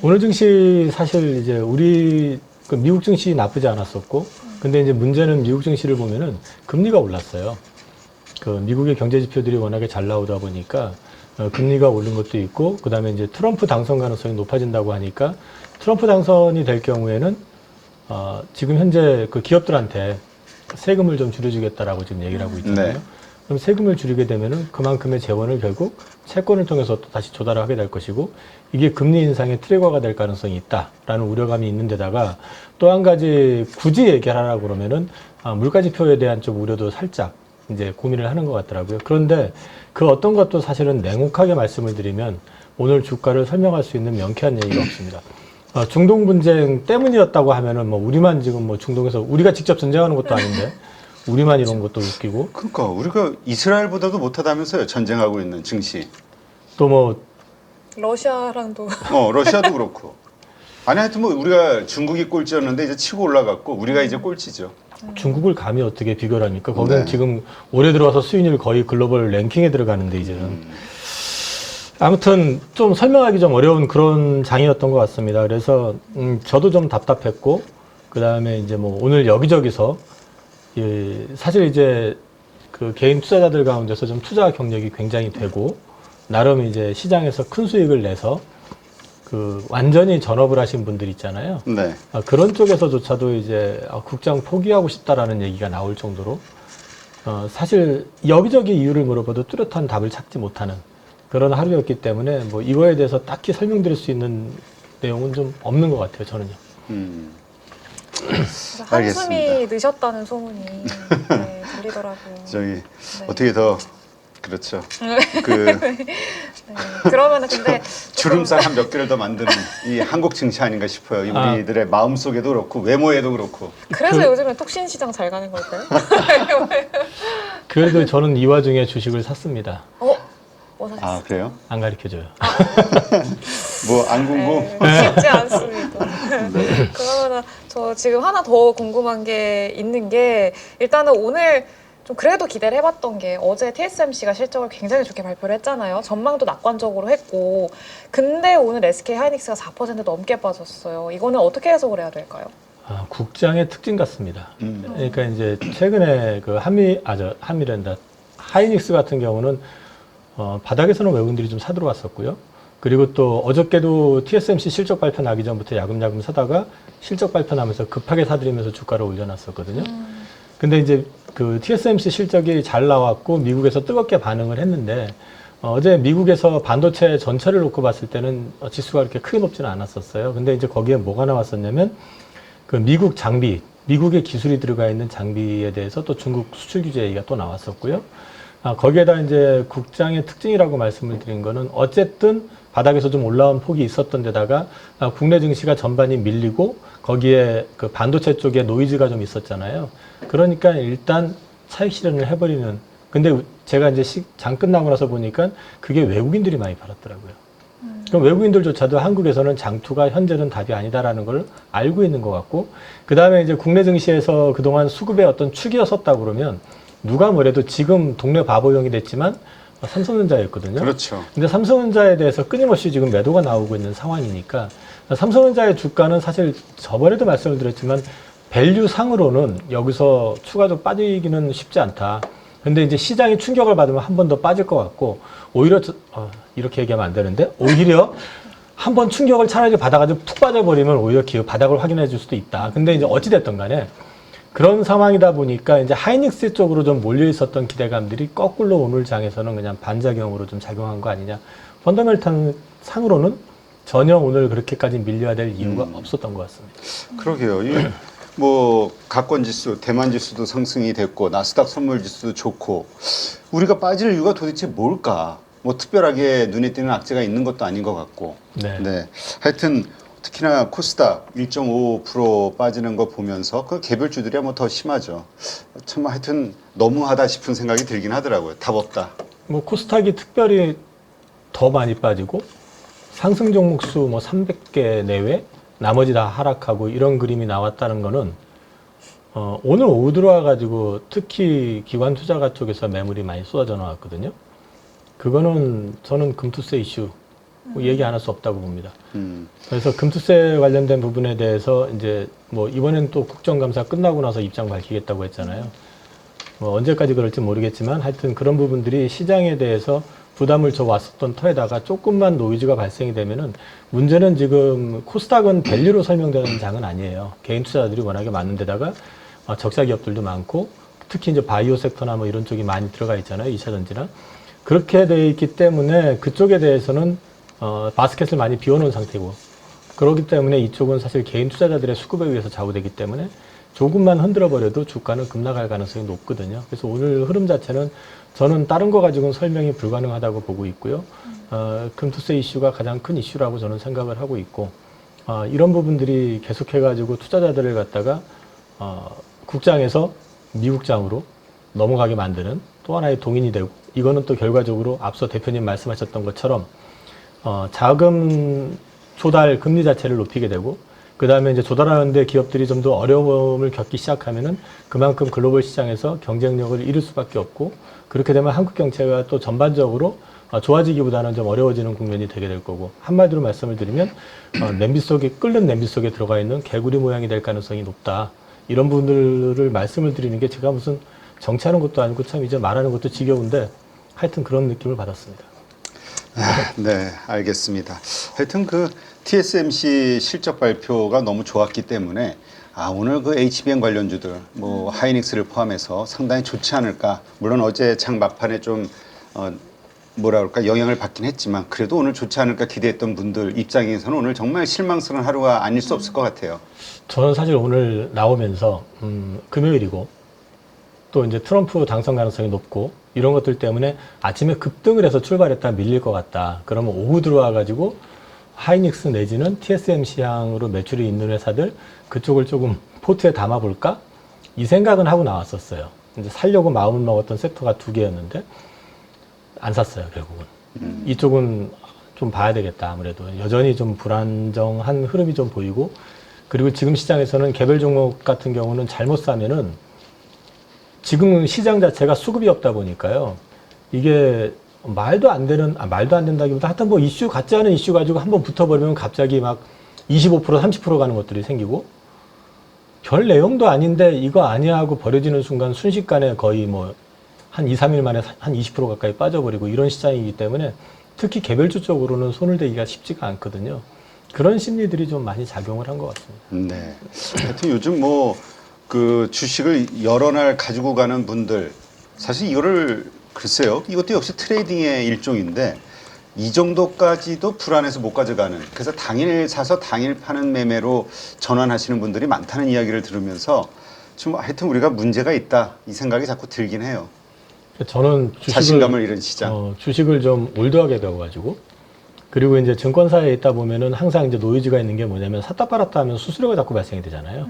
오늘 증시 사실 이제 우리 그 미국 증시 나쁘지 않았었고, 근데 이제 문제는 미국 증시를 보면은 금리가 올랐어요. 그 미국의 경제 지표들이 워낙에 잘 나오다 보니까 금리가 오른 것도 있고, 그 다음에 이제 트럼프 당선 가능성이 높아진다고 하니까 트럼프 당선이 될 경우에는 지금 현재 그 기업들한테 세금을 좀 줄여주겠다라고 지금 얘기를 하고 있잖아요. 네. 그럼 세금을 줄이게 되면은 그만큼의 재원을 결국 채권을 통해서 또 다시 조달을 하게 될 것이고, 이게 금리 인상의 트리거가 될 가능성이 있다라는 우려감이 있는 데다가 또 한 가지 굳이 얘기하라고 그러면은 물가 지표에 대한 좀 우려도 살짝 이제 고민을 하는 것 같더라고요. 그런데 그 어떤 것도 사실은 냉혹하게 말씀을 드리면 오늘 주가를 설명할 수 있는 명쾌한 얘기가 없습니다. 중동 분쟁 때문이었다고 하면은 뭐 우리만 지금 뭐 중동에서 우리가 직접 전쟁하는 것도 아닌데 우리만 이런 것도 웃기고. 그러니까 우리가 이스라엘보다도 못하다면서요, 전쟁하고 있는 증시. 또 뭐 러시아랑도 러시아도 그렇고. 아니 하여튼 뭐 우리가 중국이 꼴찌였는데 이제 치고 올라갔고 우리가 이제 꼴찌죠. 중국을 감히 어떻게 비교를 합니까? 거기는 네. 지금 올해 들어와서 수익률 거의 글로벌 랭킹에 들어가는데 이제는. 아무튼 좀 설명하기 좀 어려운 그런 장이었던 것 같습니다. 그래서 저도 좀 답답했고, 그 다음에 이제 뭐 오늘 여기저기서 사실 이제 그 개인 투자자들 가운데서 좀 투자 경력이 굉장히 되고, 나름 이제 시장에서 큰 수익을 내서 그 완전히 전업을 하신 분들 있잖아요. 네. 그런 쪽에서조차도 이제 국장 포기하고 싶다라는 얘기가 나올 정도로 사실 여기저기 이유를 물어봐도 뚜렷한 답을 찾지 못하는 그런 하루였기 때문에 뭐 이거에 대해서 딱히 설명드릴 수 있는 내용은 좀 없는 것 같아요, 저는요. 한숨이 알겠습니다. 늦었다는 소문이 네, 들리더라고요. 저기 네. 어떻게 더 그렇죠. 그 네. 그러면은 근데 주름살 한 몇 개를 더 만드는 이 한국 증시 아닌가 싶어요. 우리들의 마음 속에도 그렇고 외모에도 그렇고. 그래서 요즘에 톡신 시장 잘 가는 걸까요? 그래도 저는 이 와중에 주식을 샀습니다. 뭐 사셨어요? 아 그래요? 안 가르쳐줘요. 뭐 안 궁금? 네, 쉽지 않습니다. 그러면은 저 지금 하나 더 궁금한 게 있는 게, 일단은 오늘 좀 그래도 기대를 해봤던 게, 어제 TSMC가 실적을 굉장히 좋게 발표를 했잖아요. 전망도 낙관적으로 했고, 근데 오늘 SK 하이닉스가 4% 넘게 빠졌어요. 이거는 어떻게 해석을 해야 될까요? 국장의 특징 같습니다. 그러니까 이제 최근에 그 한미랜다 하이닉스 같은 경우는 바닥에서는 외국인들이 좀 사들어왔었고요. 그리고 또 어저께도 TSMC 실적 발표 나기 전부터 야금야금 사다가 실적 발표 나면서 급하게 사들이면서 주가를 올려놨었거든요. 근데 이제 그 TSMC 실적이 잘 나왔고 미국에서 뜨겁게 반응을 했는데 어제 미국에서 반도체 전체를 놓고 봤을 때는 지수가 그렇게 크게 높지는 않았었어요. 근데 이제 거기에 뭐가 나왔었냐면 그 미국 장비, 미국의 기술이 들어가 있는 장비에 대해서 또 중국 수출 규제 얘기가 또 나왔었고요. 거기에다 이제 국장의 특징이라고 말씀을 드린 거는 어쨌든 바닥에서 좀 올라온 폭이 있었던 데다가 국내 증시가 전반이 밀리고 거기에 그 반도체 쪽에 노이즈가 좀 있었잖아요. 그러니까 일단 차익 실현을 해버리는. 근데 제가 이제 장 끝나고 나서 보니까 그게 외국인들이 많이 팔았더라고요. 그럼 외국인들조차도 한국에서는 장투가 현재는 답이 아니다라는 걸 알고 있는 것 같고, 그 다음에 이제 국내 증시에서 그동안 수급의 어떤 축이었었다고 그러면 누가 뭐래도 지금 동네 바보용이 됐지만 삼성전자였거든요. 그렇죠. 근데 삼성전자에 대해서 끊임없이 지금 매도가 나오고 있는 상황이니까 삼성전자의 주가는 사실 저번에도 말씀을 드렸지만 밸류 상으로는 여기서 추가적으로 빠지기는 쉽지 않다. 근데 이제 시장이 충격을 받으면 한 번 더 빠질 것 같고, 오히려 이렇게 얘기하면 안 되는데, 오히려 한 번 충격을 차라리 받아가지고 툭 빠져버리면 오히려 기업 바닥을 확인해 줄 수도 있다. 근데 이제 어찌됐든 간에 그런 상황이다 보니까 이제 하이닉스 쪽으로 좀 몰려 있었던 기대감들이 거꾸로 오늘 장에서는 그냥 반작용으로 좀 작용한 거 아니냐. 펀더멘탈 상으로는 전혀 오늘 그렇게까지 밀려야 될 이유가 없었던 것 같습니다. 그러게요. 뭐 가권 지수, 대만 지수도 상승이 됐고 나스닥 선물 지수도 좋고, 우리가 빠질 이유가 도대체 뭘까? 뭐 특별하게 눈에 띄는 악재가 있는 것도 아닌 것 같고. 네. 하여튼 특히나 코스닥 1.5% 빠지는 거 보면서 그 개별주들이야 뭐 더 심하죠. 참 하여튼 너무하다 싶은 생각이 들긴 하더라고요. 답 없다. 뭐 코스닥이 특별히 더 많이 빠지고 상승 종목 수 뭐 300개 내외, 나머지 다 하락하고 이런 그림이 나왔다는 거는 오늘 오후 들어와가지고 특히 기관 투자가 쪽에서 매물이 많이 쏟아져 나왔거든요. 그거는 저는 금투세 이슈, 뭐 얘기 안 할 수 없다고 봅니다. 그래서 금투세 관련된 부분에 대해서 이제 뭐 이번엔 또 국정감사 끝나고 나서 입장 밝히겠다고 했잖아요. 뭐 언제까지 그럴지 모르겠지만 하여튼 그런 부분들이 시장에 대해서 부담을 줘 왔었던 터에다가 조금만 노이즈가 발생이 되면은 문제는 지금 코스닥은 밸류로 설명되는 장은 아니에요. 개인 투자자들이 워낙에 많은 데다가 적자 기업들도 많고 특히 이제 바이오 섹터나 뭐 이런 쪽이 많이 들어가 있잖아요. 2차 전지나. 그렇게 돼 있기 때문에 그쪽에 대해서는 바스켓을 많이 비워놓은 상태고 그렇기 때문에 이쪽은 사실 개인 투자자들의 수급에 의해서 좌우되기 때문에 조금만 흔들어 버려도 주가는 급락할 가능성이 높거든요. 그래서 오늘 흐름 자체는 저는 다른 거 가지고는 설명이 불가능하다고 보고 있고요. 금투세 이슈가 가장 큰 이슈라고 저는 생각을 하고 있고 이런 부분들이 계속해가지고 투자자들을 갖다가 국장에서 미국장으로 넘어가게 만드는 또 하나의 동인이 되고 이거는 또 결과적으로 앞서 대표님 말씀하셨던 것처럼 자금 조달 금리 자체를 높이게 되고 그 다음에 이제 조달하는데 기업들이 좀 더 어려움을 겪기 시작하면은 그만큼 글로벌 시장에서 경쟁력을 잃을 수밖에 없고 그렇게 되면 한국 경제가 또 전반적으로 좋아지기보다는 좀 어려워지는 국면이 되게 될 거고 한마디로 말씀을 드리면 냄비 속에 끓는 냄비 속에 들어가 있는 개구리 모양이 될 가능성이 높다. 이런 부분들을 말씀을 드리는 게 제가 무슨 정치하는 것도 아니고 참 이제 말하는 것도 지겨운데 하여튼 그런 느낌을 받았습니다. 네, 알겠습니다. 하여튼 그 TSMC 실적 발표가 너무 좋았기 때문에 오늘 그 HBM 관련주들 뭐 하이닉스를 포함해서 상당히 좋지 않을까. 물론 어제 장 막판에 좀 뭐라 그럴까 영향을 받긴 했지만 그래도 오늘 좋지 않을까 기대했던 분들 입장에서는 오늘 정말 실망스러운 하루가 아닐 수 없을 것 같아요. 저는 사실 오늘 나오면서 금요일이고 또 이제 트럼프 당선 가능성이 높고 이런 것들 때문에 아침에 급등을 해서 출발했다 밀릴 것 같다. 그러면 오후 들어와 가지고 하이닉스 내지는 TSMC향으로 매출이 있는 회사들 그쪽을 조금 포트에 담아볼까? 이 생각은 하고 나왔었어요. 이제 살려고 마음을 먹었던 섹터가 2개였는데 안 샀어요, 결국은. 이쪽은 좀 봐야 되겠다, 아무래도. 여전히 좀 불안정한 흐름이 좀 보이고 그리고 지금 시장에서는 개별 종목 같은 경우는 잘못 사면은 지금 시장 자체가 수급이 없다 보니까요. 이게 말도 안 된다기보다 하여튼 뭐 이슈 같지 않은 이슈 가지고 한번 붙어버리면 갑자기 막 25% 30% 가는 것들이 생기고 별 내용도 아닌데 이거 아니야 하고 버려지는 순간 순식간에 거의 뭐 한 2, 3일 만에 한 20% 가까이 빠져버리고 이런 시장이기 때문에 특히 개별주 쪽으로는 손을 대기가 쉽지가 않거든요. 그런 심리들이 좀 많이 작용을 한 것 같습니다. 네. 하여튼 요즘 뭐 그 주식을 여러 날 가지고 가는 분들 사실 이거를 글쎄요. 이것도 역시 트레이딩의 일종인데 이 정도까지도 불안해서 못 가져가는 그래서 당일 사서 당일 파는 매매로 전환하시는 분들이 많다는 이야기를 들으면서 좀 하여튼 우리가 문제가 있다 이 생각이 자꾸 들긴 해요. 저는 자신감을 잃은 시장. 주식을 좀 올드하게 배워가지고 그리고 이제 증권사에 있다 보면은 항상 이제 노이즈가 있는 게 뭐냐면 샀다 팔았다 하면 수수료가 자꾸 발생이 되잖아요.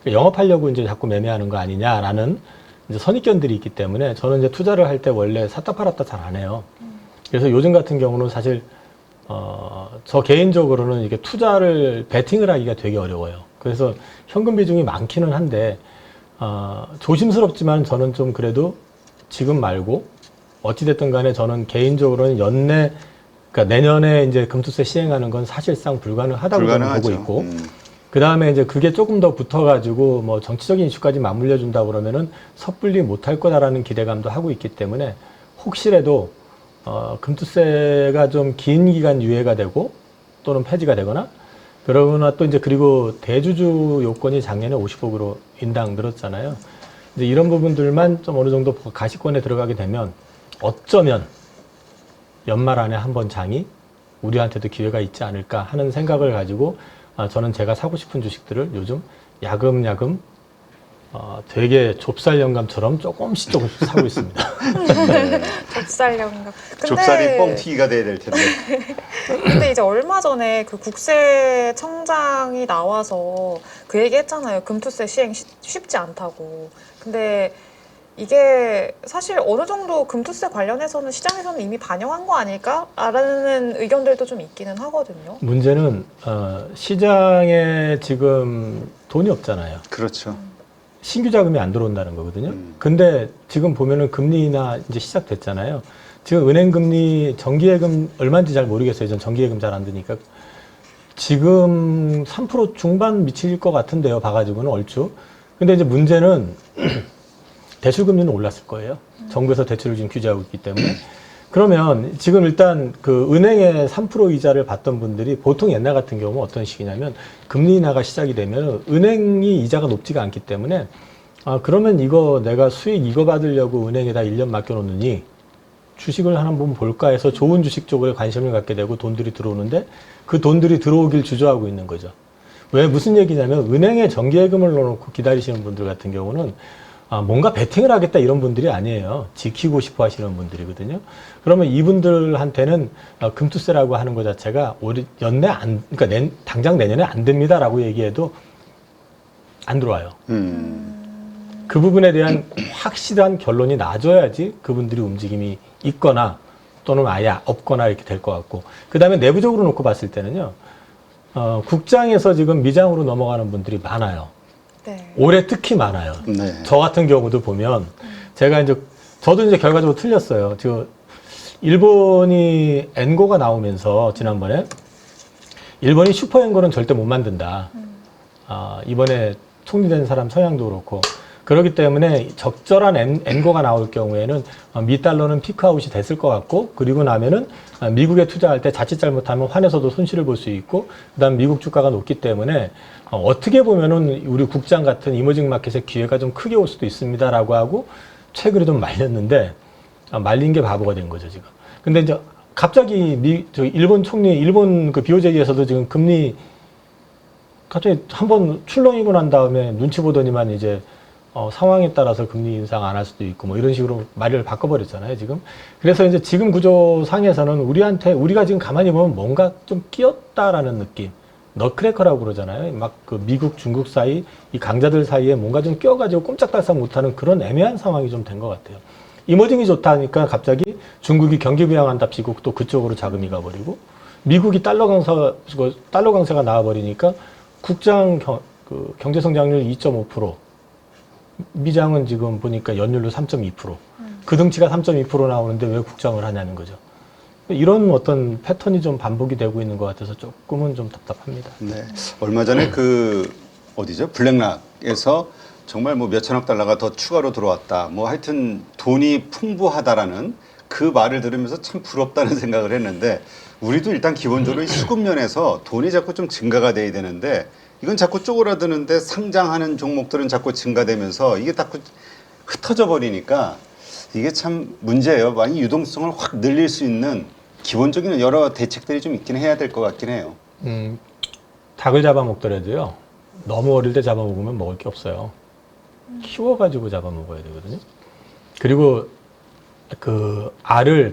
그러니까 영업하려고 이제 자꾸 매매하는 거 아니냐라는 이제 선입견들이 있기 때문에 저는 이제 투자를 할 때 원래 샀다 팔았다 잘 안 해요. 그래서 요즘 같은 경우는 사실 저 개인적으로는 이게 투자를 베팅을 하기가 되게 어려워요. 그래서 현금 비중이 많기는 한데 조심스럽지만 저는 좀 그래도 지금 말고 어찌됐든 간에 저는 개인적으로는 그러니까 내년에 이제 금투세 시행하는 건 사실상 불가능하다고 저는 보고 있고 그 다음에 이제 그게 조금 더 붙어가지고 뭐 정치적인 이슈까지 맞물려 준다 그러면은 섣불리 못할 거다라는 기대감도 하고 있기 때문에 혹시라도 금투세가 좀 긴 기간 유예가 되고 또는 폐지가 되거나 그러거나 또 이제 그리고 대주주 요건이 작년에 50억으로 인당 늘었잖아요. 이제 이런 부분들만 좀 어느 정도 가시권에 들어가게 되면 어쩌면 연말 안에 한번 장이 우리한테도 기회가 있지 않을까 하는 생각을 가지고 저는 제가 사고 싶은 주식들을 요즘 야금야금 되게 좁쌀 영감처럼 조금씩 사고 있습니다. 네. 좁쌀 영감. 좁쌀이 뻥튀기가 돼야 될 텐데. 근데 이제 얼마 전에 그 국세청장이 나와서 그 얘기 했잖아요. 금투세 시행 쉽지 않다고. 근데 이게 사실 어느 정도 금투세 관련해서는 시장에서는 이미 반영한 거 아닐까라는 의견들도 좀 있기는 하거든요. 문제는 시장에 지금 돈이 없잖아요. 그렇죠. 신규 자금이 안 들어온다는 거거든요. 근데 지금 보면은 금리 인하 이제 시작됐잖아요. 지금 은행금리, 정기예금 얼마인지 잘 모르겠어요. 전 정기예금 잘 안 드니까. 지금 3% 중반 미칠 것 같은데요. 봐가지고는 얼추. 근데 이제 문제는 대출금리는 올랐을 거예요. 정부에서 대출을 지금 규제하고 있기 때문에. 그러면 지금 일단 그 은행에 3% 이자를 받던 분들이 보통 옛날 같은 경우는 어떤 식이냐면 금리 인하가 시작이 되면 은행이 이자가 높지가 않기 때문에 그러면 이거 내가 수익 이거 받으려고 은행에다 1년 맡겨놓느니 주식을 하나 한번 볼까 해서 좋은 주식 쪽에 관심을 갖게 되고 돈들이 들어오는데 그 돈들이 들어오길 주저하고 있는 거죠. 왜 무슨 얘기냐면 은행에 정기예금을 넣어놓고 기다리시는 분들 같은 경우는 뭔가 베팅을 하겠다 이런 분들이 아니에요. 지키고 싶어 하시는 분들이거든요. 그러면 이분들한테는 금투세라고 하는 것 자체가 연내 그러니까 당장 내년에 안 됩니다라고 얘기해도 안 들어와요. 그 부분에 대한 확실한 결론이 나줘야지 그분들이 움직임이 있거나 또는 아예 없거나 이렇게 될 것 같고, 그 다음에 내부적으로 놓고 봤을 때는요, 국장에서 지금 미장으로 넘어가는 분들이 많아요. 네. 올해 특히 많아요. 네. 저 같은 경우도 보면 저도 이제 결과적으로 틀렸어요. 일본이 엔고가 나오면서 지난번에 일본이 슈퍼 엔고는 절대 못 만든다. 이번에 총리된 사람 성향도 그렇고 그렇기 때문에 적절한 엔고가 나올 경우에는 미 달러는 피크아웃이 됐을 것 같고, 그리고 나면은 미국에 투자할 때 자칫 잘못하면 환에서도 손실을 볼 수 있고, 그다음 미국 주가가 높기 때문에 어떻게 보면은 우리 국장 같은 이머징 마켓의 기회가 좀 크게 올 수도 있습니다라고 하고 최근에 좀 말렸는데 말린 게 바보가 된 거죠 지금. 근데 이제 갑자기 일본 총리, 일본 그 BOJ에서도 지금 금리 갑자기 한번 출렁이고 난 다음에 눈치 보더니만 이제 상황에 따라서 금리 인상 안 할 수도 있고 뭐 이런 식으로 말을 바꿔버렸잖아요, 지금. 그래서 이제 지금 구조상에서는 우리가 지금 가만히 보면 뭔가 좀 끼었다라는 느낌. 너크래커라고 그러잖아요. 막 그 미국, 중국 사이, 이 강자들 사이에 뭔가 좀 껴가지고 꼼짝달싹 못하는 그런 애매한 상황이 좀 된 것 같아요. 이머징이 좋다니까 갑자기 중국이 경기 부양한답시고 또 그쪽으로 자금이 가버리고, 미국이 달러 강세가 나와버리니까 국장 경제 성장률 2.5%, 미장은 지금 보니까 연율로 3.2%. 그 등치가 3.2% 나오는데 왜 국장을 하냐는 거죠. 이런 어떤 패턴이 좀 반복이 되고 있는 것 같아서 조금은 좀 답답합니다. 네. 얼마 전에 어디죠? 블랙락에서 정말 뭐 몇천억 달러가 더 추가로 들어왔다. 뭐 하여튼 돈이 풍부하다라는 그 말을 들으면서 참 부럽다는 생각을 했는데, 우리도 일단 기본적으로 이 수급면에서 돈이 자꾸 좀 증가가 돼야 되는데 이건 자꾸 쪼그라드는데 상장하는 종목들은 자꾸 증가되면서 이게 자꾸 흩어져 버리니까 이게 참 문제예요. 많이 유동성을 확 늘릴 수 있는 기본적인 여러 대책들이 좀 있긴 해야 될 것 같긴 해요. 닭을 잡아먹더라도요, 너무 어릴 때 잡아먹으면 먹을 게 없어요. 키워가지고 잡아먹어야 되거든요. 그리고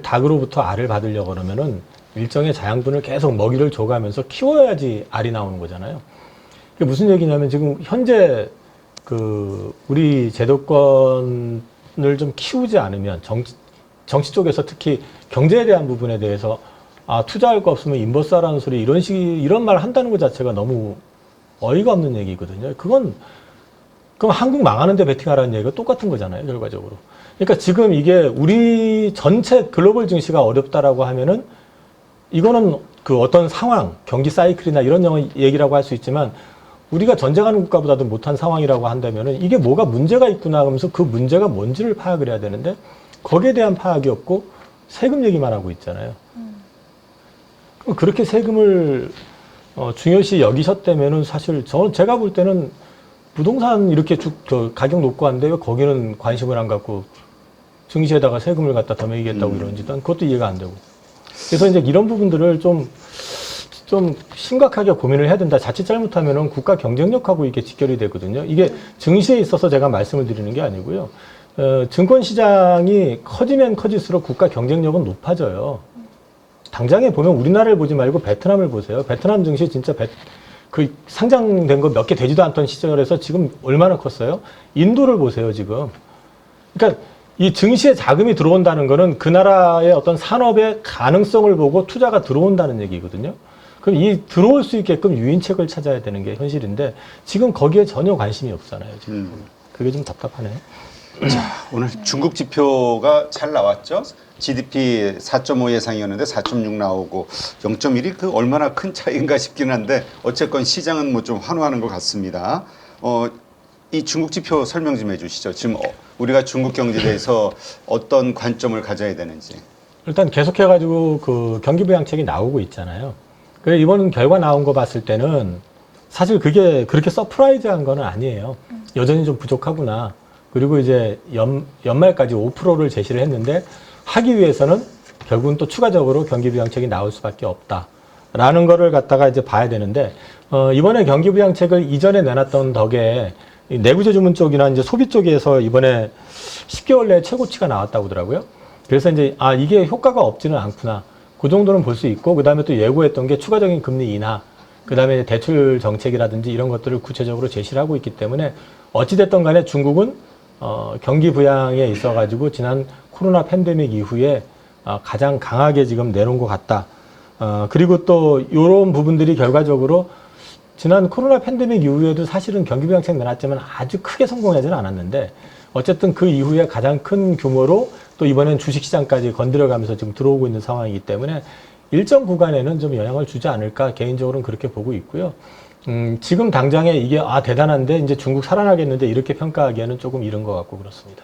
닭으로부터 알을 받으려고 그러면은 일정의 자양분을 계속 먹이를 줘가면서 키워야지 알이 나오는 거잖아요. 그게 무슨 얘기냐면 지금 현재 우리 제도권을 좀 키우지 않으면 정치 쪽에서 특히 경제에 대한 부분에 대해서 투자할 거 없으면 인버스하라는 소리 이런 말 한다는 것 자체가 너무 어이가 없는 얘기거든요. 그럼 한국 망하는데 베팅하라는 얘기가 똑같은 거잖아요, 결과적으로. 그러니까 지금 이게 우리 전체 글로벌 증시가 어렵다라고 하면은 이거는 어떤 상황, 경기 사이클이나 이런 얘기라고 할 수 있지만, 우리가 전쟁하는 국가보다도 못한 상황이라고 한다면은 이게 뭐가 문제가 있구나 하면서 그 문제가 뭔지를 파악을 해야 되는데 거기에 대한 파악이 없고 세금 얘기만 하고 있잖아요. 그럼 그렇게 세금을 중요시 여기셨다면은 사실 제가 볼 때는 부동산 이렇게 가격 높고 한데 왜 거기는 관심을 안 갖고 증시에다가 세금을 갖다 더 매기겠다고 이러는지 난 그것도 이해가 안 되고. 그래서 이제 이런 부분들을 좀 심각하게 고민을 해야 된다. 자칫 잘못하면은 국가 경쟁력하고 이게 직결이 되거든요. 이게 증시에 있어서 제가 말씀을 드리는 게 아니고요. 증권 시장이 커지면 커질수록 국가 경쟁력은 높아져요. 당장에 보면 우리나라를 보지 말고 베트남을 보세요. 베트남 증시 진짜 상장된 거 몇 개 되지도 않던 시절에서 지금 얼마나 컸어요? 인도를 보세요, 지금. 그러니까 이 증시에 자금이 들어온다는 거는 그 나라의 어떤 산업의 가능성을 보고 투자가 들어온다는 얘기거든요. 그럼 들어올 수 있게끔 유인책을 찾아야 되는 게 현실인데 지금 거기에 전혀 관심이 없잖아요, 지금. 그게 좀 답답하네요. 자, 오늘 중국 지표가 잘 나왔죠? GDP 4.5 예상이었는데 4.6 나오고 0.1이 그 얼마나 큰 차이인가 싶긴 한데 어쨌건 시장은 뭐 좀 환호하는 것 같습니다. 이 중국 지표 설명 좀 해주시죠. 지금 우리가 중국 경제에 대해서 어떤 관점을 가져야 되는지. 일단 계속해가지고 그 경기 부양책이 나오고 있잖아요. 그래 이번 결과 나온 거 봤을 때는 사실 그게 그렇게 서프라이즈한 거는 아니에요. 여전히 좀 부족하구나. 그리고 이제 연말까지 5%를 제시를 했는데 하기 위해서는 결국은 또 추가적으로 경기 부양책이 나올 수밖에 없다라는 거를 갖다가 이제 봐야 되는데 이번에 경기 부양책을 이전에 내놨던 덕에 내구재 주문 쪽이나 이제 소비 쪽에서 이번에 10개월 내에 최고치가 나왔다고 하더라고요. 그래서 이제 이게 효과가 없지는 않구나. 그 정도는 볼 수 있고 그다음에 또 예고했던 게 추가적인 금리 인하, 그다음에 대출 정책이라든지 이런 것들을 구체적으로 제시를 하고 있기 때문에 어찌됐든 간에 중국은 경기 부양에 있어가지고 지난 코로나 팬데믹 이후에 가장 강하게 지금 내놓은 것 같다. 그리고 또 이런 부분들이 결과적으로 지난 코로나 팬데믹 이후에도 사실은 경기 부양책 내놨지만 아주 크게 성공하지는 않았는데 어쨌든 그 이후에 가장 큰 규모로 또 이번엔 주식시장까지 건드려가면서 지금 들어오고 있는 상황이기 때문에 일정 구간에는 좀 영향을 주지 않을까 개인적으로는 그렇게 보고 있고요. 지금 당장에 이게 대단한데 이제 중국 살아나겠는데 이렇게 평가하기에는 조금 이른 것 같고 그렇습니다.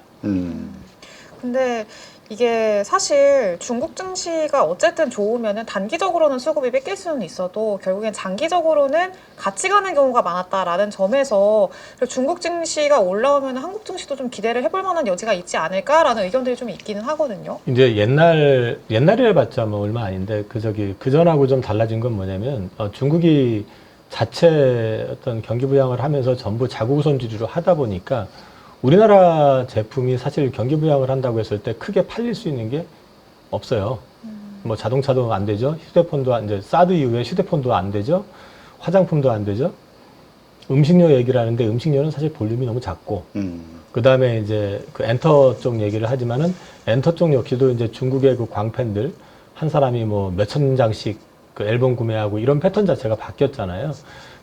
근데 이게 사실 중국 증시가 어쨌든 좋으면은 단기적으로는 수급이 뺏길 수는 있어도 결국엔 장기적으로는 같이 가는 경우가 많았다라는 점에서 중국 증시가 올라오면 한국 증시도 좀 기대를 해볼 만한 여지가 있지 않을까라는 의견들이 좀 있기는 하거든요. 이제 옛날에 봤자 뭐 얼마 아닌데 그 전하고 좀 달라진 건 뭐냐면 중국이 자체 어떤 경기 부양을 하면서 전부 자국 우선주의로 하다 보니까 우리나라 제품이 사실 경기 부양을 한다고 했을 때 크게 팔릴 수 있는 게 없어요. 뭐 자동차도 안 되죠. 휴대폰도 이제 사드 이후에 휴대폰도 안 되죠. 화장품도 안 되죠. 음식료 얘기를 하는데 음식료는 사실 볼륨이 너무 작고 그 다음에 이제 그 엔터 쪽 얘기를 하지만은 엔터 쪽 역시도 이제 중국의 그 광팬들 한 사람이 뭐 몇천 장씩 그 앨범 구매하고 이런 패턴 자체가 바뀌었잖아요.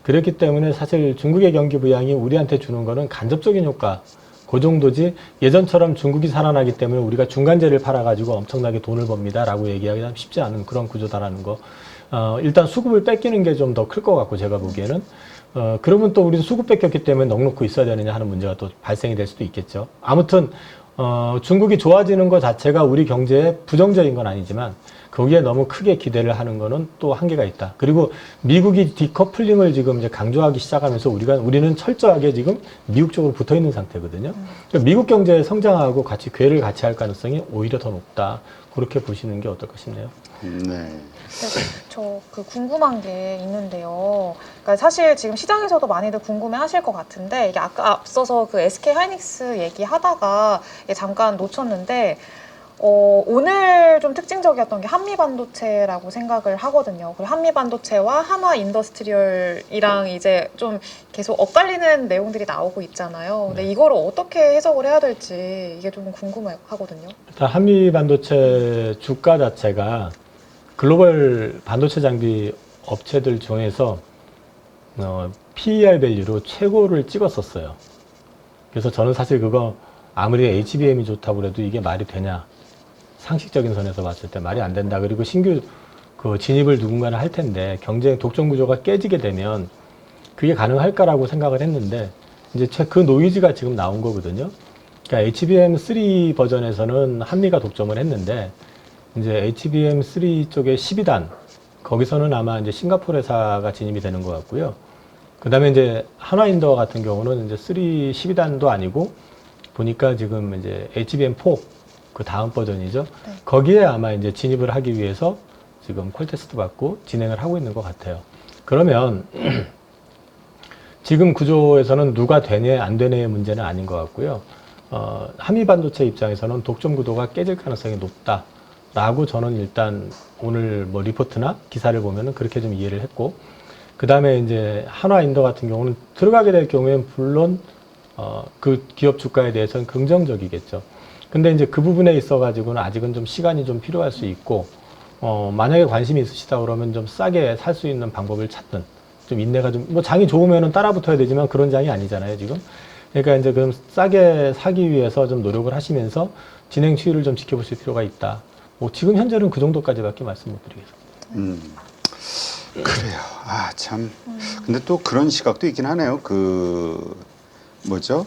그렇기 때문에 사실 중국의 경기 부양이 우리한테 주는 거는 간접적인 효과 그 정도지 예전처럼 중국이 살아나기 때문에 우리가 중간재를 팔아가지고 엄청나게 돈을 법니다 라고 얘기하기 쉽지 않은 그런 구조다라는 거. 일단 수급을 뺏기는 게 좀 더 클 것 같고 제가 보기에는 그러면 또 우리는 수급 뺏겼기 때문에 넉넉히 있어야 되느냐 하는 문제가 또 발생이 될 수도 있겠죠. 아무튼 중국이 좋아지는 것 자체가 우리 경제에 부정적인 건 아니지만 거기에 너무 크게 기대를 하는 거는 또 한계가 있다. 그리고 미국이 디커플링을 지금 이제 강조하기 시작하면서 우리는 철저하게 지금 미국 쪽으로 붙어 있는 상태거든요. 그러니까 미국 경제 성장하고 같이 궤를 같이 할 가능성이 오히려 더 높다. 그렇게 보시는 게 어떨까 싶네요. 네. 저 그 궁금한 게 있는데요. 그러니까 사실 지금 시장에서도 많이들 궁금해하실 것 같은데 이게 아까 앞서서 그 SK 하이닉스 얘기하다가 잠깐 놓쳤는데. 오늘 좀 특징적이었던 게 한미반도체라고 생각을 하거든요. 그리고 한미반도체와 한화 인더스트리얼이랑 이제 좀 계속 엇갈리는 내용들이 나오고 있잖아요. 근데 이거를 어떻게 해석을 해야 될지 이게 좀 궁금하거든요. 일단 한미반도체 주가 자체가 글로벌 반도체 장비 업체들 중에서 PER 밸류로 최고를 찍었었어요. 그래서 저는 사실 그거 아무리 HBM이 좋다고 그래도 이게 말이 되냐. 상식적인 선에서 봤을 때 말이 안 된다. 그리고 신규 그 진입을 누군가는 할 텐데 경쟁 독점 구조가 깨지게 되면 그게 가능할까라고 생각을 했는데 이제 그 노이즈가 지금 나온 거거든요. 그러니까 HBM3 버전에서는 한미가 독점을 했는데 이제 HBM3 쪽에 12단 거기서는 아마 이제 싱가포르 회사가 진입이 되는 것 같고요. 그 다음에 이제 한화인더 같은 경우는 이제 12단도 아니고 보니까 지금 이제 HBM4 그 다음 버전이죠. 네. 거기에 아마 이제 진입을 하기 위해서 지금 콜 테스트 받고 진행을 하고 있는 것 같아요. 그러면 지금 구조에서는 누가 되냐 안 되냐의 문제는 아닌 것 같고요. 한미 반도체 입장에서는 독점 구도가 깨질 가능성이 높다라고 저는 일단 오늘 뭐 리포트나 기사를 보면은 그렇게 좀 이해를 했고, 그 다음에 이제 한화인더 같은 경우는 들어가게 될 경우에는 물론 그 기업 주가에 대해서는 긍정적이겠죠. 근데 이제 그 부분에 있어가지고는 아직은 좀 시간이 좀 필요할 수 있고, 만약에 관심이 있으시다 그러면 좀 싸게 살 수 있는 방법을 찾든, 좀 인내가 좀, 뭐 장이 좋으면은 따라 붙어야 되지만 그런 장이 아니잖아요, 지금. 그러니까 이제 그럼 싸게 사기 위해서 좀 노력을 하시면서 진행 추이를 좀 지켜보실 필요가 있다. 뭐 지금 현재는 그 정도까지밖에 말씀 못 드리겠습니다. 그래요. 아, 참. 근데 또 그런 시각도 있긴 하네요. 그, 뭐죠?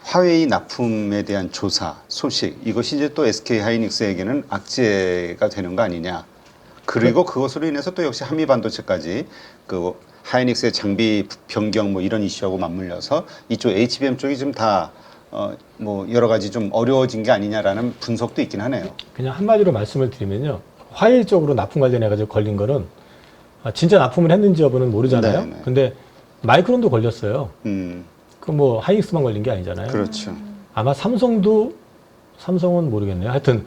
화웨이 납품에 대한 조사, 소식. 이것이 이제 또 SK 하이닉스에게는 악재가 되는 거 아니냐. 그리고 그것으로 인해서 또 역시 한미 반도체까지 그 하이닉스의 장비 변경 뭐 이런 이슈하고 맞물려서 이쪽 HBM 쪽이 좀 다 뭐 여러 가지 좀 어려워진 게 아니냐라는 분석도 있긴 하네요. 그냥 한마디로 말씀을 드리면요. 화웨이 쪽으로 납품 관련해가지고 걸린 거는 진짜 납품을 했는지 여부는 모르잖아요. 네네. 근데 마이크론도 걸렸어요. 음, 그 뭐 하이닉스만 걸린 게 아니잖아요. 그렇죠. 아마 삼성은 모르겠네요. 하여튼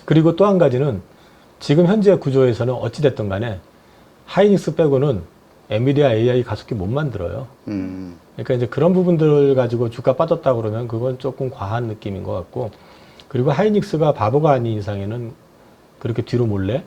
그리고 또 한 가지는 지금 현재 구조에서는 어찌 됐든 간에 하이닉스 빼고는 엔비디아 AI 가속기 못 만들어요. 그러니까 이제 그런 부분들 가지고 주가 빠졌다 그러면 그건 조금 과한 느낌인 것 같고, 그리고 하이닉스가 바보가 아닌 이상에는 그렇게 뒤로 몰래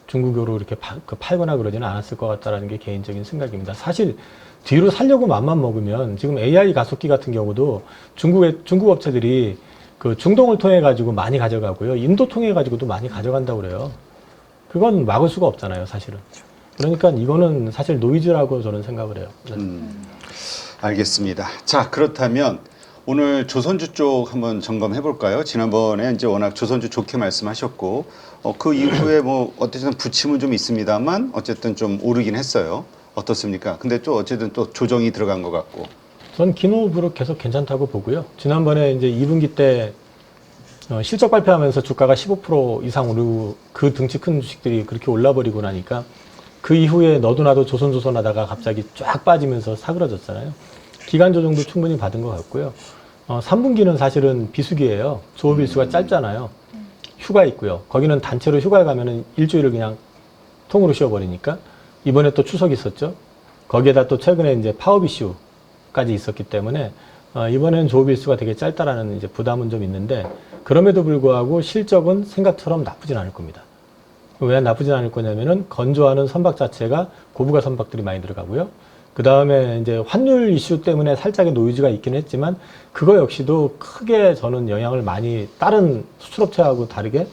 중국으로 이렇게 팔거나 그러지는 않았을 것 같다라는 게 개인적인 생각입니다. 사실 뒤로 살려고 맘만 먹으면 지금 AI 가속기 같은 경우도 중국 업체들이 그 중동을 통해 가지고 많이 가져가고요, 인도 통해 가지고도 많이 가져간다고 그래요. 그건 막을 수가 없잖아요, 사실은. 그러니까 이거는 사실 노이즈라고 저는 생각을 해요. 알겠습니다. 자, 그렇다면 오늘 조선주 쪽 한번 점검해 볼까요? 지난번에 이제 워낙 조선주 좋게 말씀하셨고, 그 이후에 뭐 어쨌든 부침은 좀 있습니다만 어쨌든 좀 오르긴 했어요. 어떻습니까? 근데 또 어쨌든 또 조정이 들어간 것 같고. 전 기노브로 계속 괜찮다고 보고요. 지난번에 이제 2분기 때 실적 발표하면서 주가가 15% 이상 오르고 그 등치 큰 주식들이 그렇게 올라버리고 나니까 그 이후에 너도 나도 조선하다가 갑자기 쫙 빠지면서 사그러졌잖아요. 기간 조정도 충분히 받은 것 같고요. 3분기는 사실은 비수기예요. 조업일수가 짧잖아요. 휴가 있고요. 거기는 단체로 휴가 가면은 일주일을 그냥 통으로 쉬어버리니까, 이번에 또 추석 있었죠. 거기에다 또 최근에 이제 파업 이슈까지 있었기 때문에 이번엔 조업일수가 되게 짧다라는 이제 부담은 좀 있는데, 그럼에도 불구하고 실적은 생각처럼 나쁘진 않을 겁니다. 왜 나쁘진 않을 거냐면은 건조하는 선박 자체가 고부가 선박들이 많이 들어가고요. 그 다음에 이제 환율 이슈 때문에 살짝의 노이즈가 있긴 했지만 그거 역시도 크게 저는 영향을 많이, 다른 수출업체하고 다르게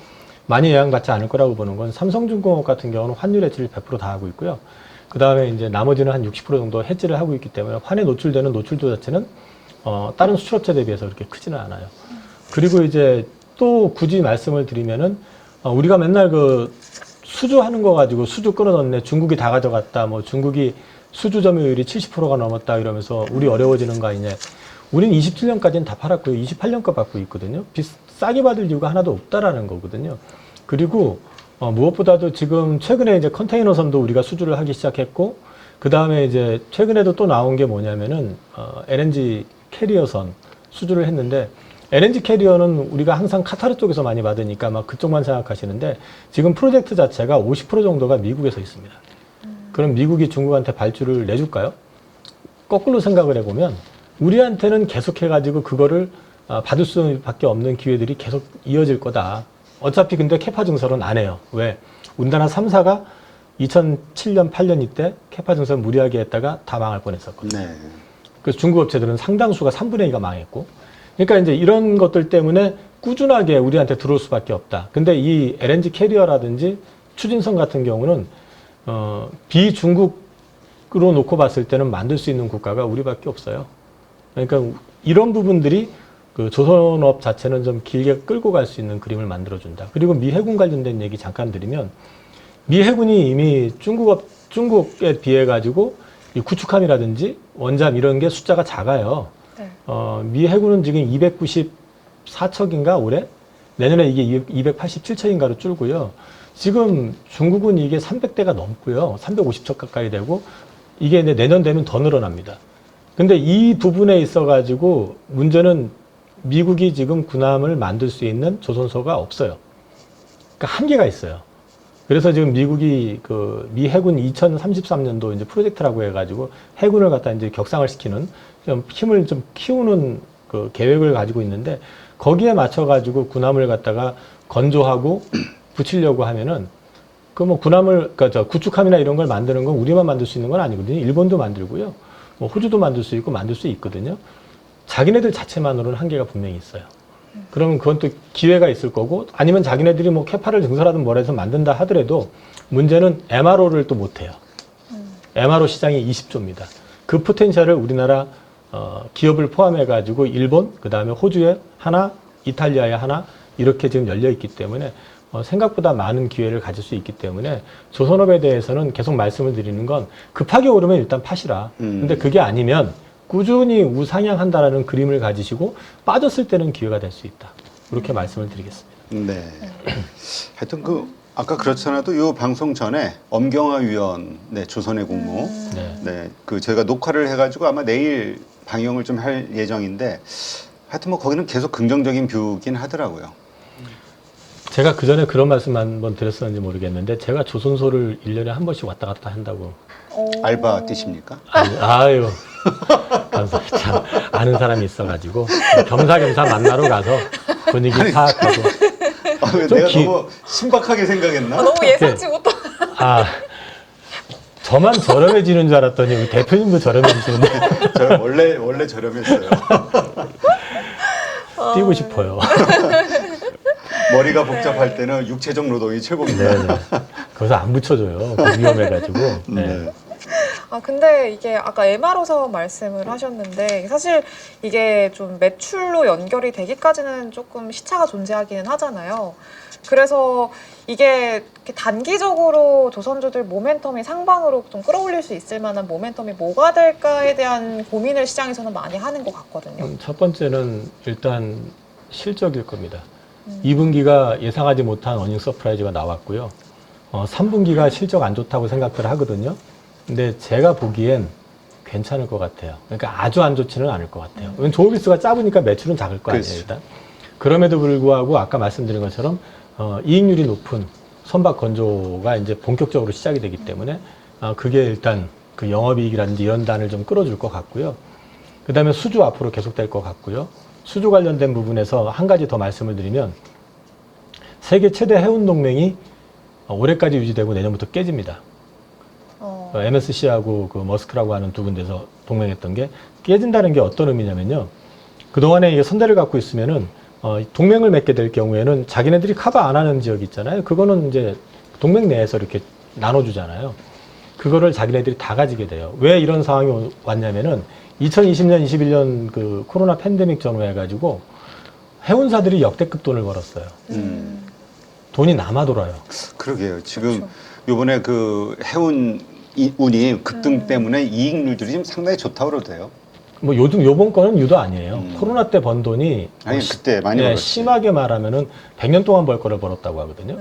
많이 영향받지 않을 거라고 보는 건, 삼성중공업 같은 경우는 환율 해지를 100% 다 하고 있고요. 그 다음에 이제 나머지는 한 60% 정도 해지를 하고 있기 때문에 환에 노출되는 노출도 자체는 다른 수출업체 대비해서 그렇게 크지는 않아요. 그리고 이제 또 굳이 말씀을 드리면은 우리가 맨날 그 수주 하는 거 가지고 수주 끊어졌네, 중국이 다 가져갔다, 뭐 중국이 수주 점유율이 70%가 넘었다 이러면서 우리 어려워지는 거 아니냐. 우린 27년까지는 다 팔았고요. 28년 거 받고 있거든요. 싸게 받을 이유가 하나도 없다라는 거거든요. 그리고 무엇보다도 지금 최근에 이제 컨테이너선도 우리가 수주를 하기 시작했고, 그 다음에 이제 최근에도 또 나온 게 뭐냐면은 LNG 캐리어선 수주를 했는데, LNG 캐리어는 우리가 항상 카타르 쪽에서 많이 받으니까 막 그쪽만 생각하시는데, 지금 프로젝트 자체가 50% 정도가 미국에서 있습니다. 그럼 미국이 중국한테 발주를 내줄까요? 거꾸로 생각을 해보면 우리한테는 계속해가지고 그거를 받을 수밖에 없는 기회들이 계속 이어질 거다. 어차피 근데 캐파 증설은 안 해요. 왜? 우리나라 3사가 2007년, 8년 이때 캐파 증설 무리하게 했다가 다 망할 뻔했었거든요. 네. 그래서 중국 업체들은 상당수가 3분의 2가 망했고, 그러니까 이제 이런 것들 때문에 꾸준하게 우리한테 들어올 수밖에 없다. 근데 이 LNG 캐리어라든지 추진선 같은 경우는 비중국으로 놓고 봤을 때는 만들 수 있는 국가가 우리밖에 없어요. 그러니까 이런 부분들이 그 조선업 자체는 좀 길게 끌고 갈 수 있는 그림을 만들어준다. 그리고 미 해군 관련된 얘기 잠깐 드리면, 미 해군이 이미 중국에 비해 가지고 이 구축함이라든지 원잠 이런 게 숫자가 작아요. 네. 미 해군은 지금 294척인가 올해? 내년에 이게 287척인가로 줄고요. 지금 중국은 이게 300대가 넘고요. 350척 가까이 되고, 이게 이제 내년 되면 더 늘어납니다. 근데 이 부분에 있어가지고 문제는 미국이 지금 군함을 만들 수 있는 조선소가 없어요. 그러니까 한계가 있어요. 그래서 지금 미국이 미 해군 2033년도 이제 프로젝트라고 해가지고 해군을 갖다 이제 격상을 시키는, 좀 힘을 좀 키우는 그 계획을 가지고 있는데, 거기에 맞춰가지고 군함을 갖다가 건조하고 붙이려고 하면은 그 뭐 군함을, 그러니까 구축함이나 이런 걸 만드는 건 우리만 만들 수 있는 건 아니거든요. 일본도 만들고요. 뭐 호주도 만들 수 있고 만들 수 있거든요. 자기네들 자체만으로는 한계가 분명히 있어요. 그러면 그건 또 기회가 있을 거고, 아니면 자기네들이 뭐 캐파를 증설하든 뭘 해서 만든다 하더라도 문제는 MRO를 또 못해요. MRO 시장이 20조입니다. 그 포텐셜을 우리나라 기업을 포함해가지고 일본, 그 다음에 호주에 하나, 이탈리아에 하나 이렇게 지금 열려 있기 때문에 생각보다 많은 기회를 가질 수 있기 때문에 조선업에 대해서는 계속 말씀을 드리는 건 급하게 오르면 일단 파시라. 근데 그게 아니면 꾸준히 우상향한다라는 그림을 가지시고 빠졌을 때는 기회가 될 수 있다. 그렇게 말씀을 드리겠습니다. 네. 하여튼 아까 그렇잖아도 요 방송 전에 엄경화 위원, 네, 조선의 공모, 네, 제가 녹화를 해가지고 아마 내일 방영을 좀 할 예정인데, 하여튼 뭐 거기는 계속 긍정적인 뷰긴 하더라고요. 제가 그 전에 그런 말씀 한번 드렸었는지 모르겠는데, 제가 조선소를 1년에 한 번씩 왔다 갔다 한다고. 알바 뛰십니까? 아유, 감사합니다. 참, 아는 사람이 있어가지고 겸사겸사 만나러 가서 분위기 파악하고. 내가 너무 신박하게 생각했나? 너무 예상치 못한. 저만 저렴해지는 줄 알았더니 우리 대표님도 저렴해지시는데. 저 원래 저렴했어요. 뛰고 싶어요. 머리가 복잡할 때는 육체적 노동이 최고입니다. 네네. 거기서 안 붙여줘요. 위험해가지고. 네. 근데 이게 아까 MRO 사업 말씀을 하셨는데, 사실 이게 좀 매출로 연결이 되기까지는 조금 시차가 존재하기는 하잖아요. 그래서 이게 이렇게 단기적으로 조선주들 모멘텀이 상방으로 좀 끌어올릴 수 있을 만한 모멘텀이 뭐가 될까에 대한 고민을 시장에서는 많이 하는 것 같거든요. 첫 번째는 일단 실적일 겁니다. 2분기가 예상하지 못한 어닝 서프라이즈가 나왔고요. 3분기가 실적 안 좋다고 생각을 하거든요. 근데 제가 보기엔 괜찮을 것 같아요. 그러니까 아주 안 좋지는 않을 것 같아요. 왜냐면 조업일수가 작으니까 매출은 작을 거 아니에요, 그렇죠. 일단. 그럼에도 불구하고 아까 말씀드린 것처럼 이익률이 높은 선박 건조가 이제 본격적으로 시작이 되기 때문에 그게 일단 그 영업이익이라든지 이런 단을 좀 끌어줄 것 같고요. 그 다음에 수주 앞으로 계속될 것 같고요. 수주 관련된 부분에서 한 가지 더 말씀을 드리면, 세계 최대 해운 동맹이 올해까지 유지되고 내년부터 깨집니다. MSC하고 그 머스크라고 하는 두 군데서 동맹했던 게 깨진다는 게 어떤 의미냐면요. 그동안에 이게 선대를 갖고 있으면은 동맹을 맺게 될 경우에는 자기네들이 커버 안 하는 지역이 있잖아요. 그거는 이제 동맹 내에서 이렇게 나눠주잖아요. 그거를 자기네들이 다 가지게 돼요. 왜 이런 상황이 왔냐면은 2020년, 21년 그 코로나 팬데믹 전후 해가지고 해운사들이 역대급 돈을 벌었어요. 돈이 남아 돌아요. 그러게요. 지금 요번에 그 해운 운이 급등 때문에 이익률들이 지금 상당히 좋다고 그러대요. 뭐 요번 거는 유도 아니에요. 코로나 때 번 돈이 아니 그때 많이 벌었지. 심하게 말하면은 100년 동안 벌 거를 벌었다고 하거든요.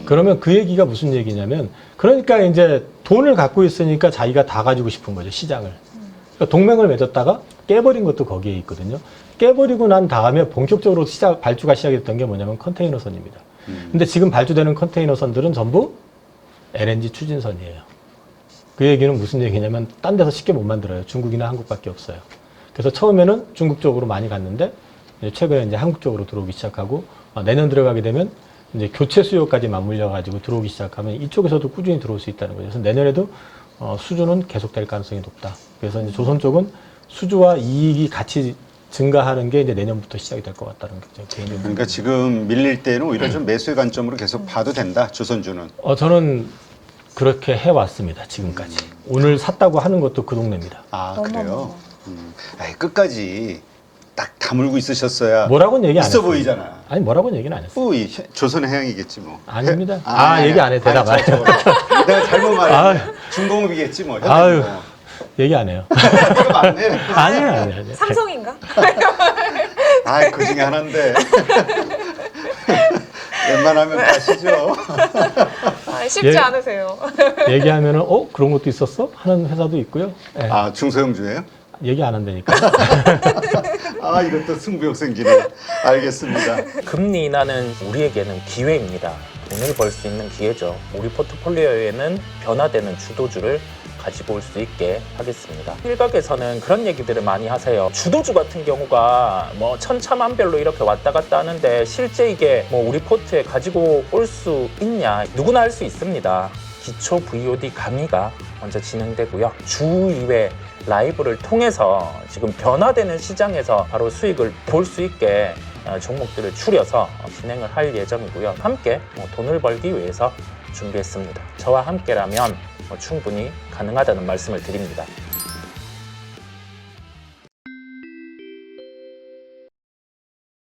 그러면 그 얘기가 무슨 얘기냐면, 그러니까 이제 돈을 갖고 있으니까 자기가 다 가지고 싶은 거죠, 시장을. 그러니까 동맹을 맺었다가 깨버린 것도 거기에 있거든요. 깨버리고 난 다음에 본격적으로 발주가 시작이 됐던 게 뭐냐면 컨테이너선입니다. 근데 지금 발주되는 컨테이너선들은 전부 LNG 추진선이에요. 그 얘기는 무슨 얘기냐면 딴 데서 쉽게 못 만들어요. 중국이나 한국밖에 없어요. 그래서 처음에는 중국 쪽으로 많이 갔는데 이제 최근에 이제 한국 쪽으로 들어오기 시작하고, 내년 들어가게 되면 이제 교체 수요까지 맞물려 가지고 들어오기 시작하면 이쪽에서도 꾸준히 들어올 수 있다는 거죠. 그래서 내년에도 수주는 계속될 가능성이 높다. 그래서 이제 조선 쪽은 수주와 이익이 같이 증가하는 게 이제 내년부터 시작이 될 것 같다는 게 제 개인적인. 그러니까 지금 밀릴 때는 오히려 좀 매수의 관점으로 계속 봐도 된다. 조선주는. 저는 그렇게 해왔습니다, 지금까지. 오늘 샀다고 하는 것도 그 동네입니다. 그래요? 아이, 끝까지 딱 다물고 있으셨어야 뭐라고는 얘기 안 있어 했어요. 보이잖아. 아니, 뭐라고는 얘기는 안 했어요. 이 조선의 해양이겠지 뭐. 아닙니다. 아니, 얘기 안 해. 대답 안 해. 내가 잘못 말했네. 중공업이겠지 뭐. 아유, 얘기 안 해요. 그거 맞네. 아니에요. 삼성인가? 그 중에 하나인데. 웬만하면 아시죠? 쉽지 않으세요. 얘기하면은 그런 것도 있었어? 하는 회사도 있고요. 네. 중소형주예요? 얘기 안 한다니까. 이것도 승부욕 생기네. 알겠습니다. 금리 인하는 우리에게는 기회입니다. 돈을 벌 수 있는 기회죠. 우리 포트폴리오에는 변화되는 주도주를 가지고 올 수 있게 하겠습니다. 일각에서는 그런 얘기들을 많이 하세요. 주도주 같은 경우가 뭐 천차만별로 이렇게 왔다 갔다 하는데 실제 이게 뭐 우리 포트에 가지고 올 수 있냐? 누구나 할 수 있습니다. 기초 VOD 강의가 먼저 진행되고요. 주 2회 라이브를 통해서 지금 변화되는 시장에서 바로 수익을 볼 수 있게 종목들을 추려서 진행을 할 예정이고요. 함께 돈을 벌기 위해서 준비했습니다. 저와 함께라면 충분히 가능하다는 말씀을 드립니다.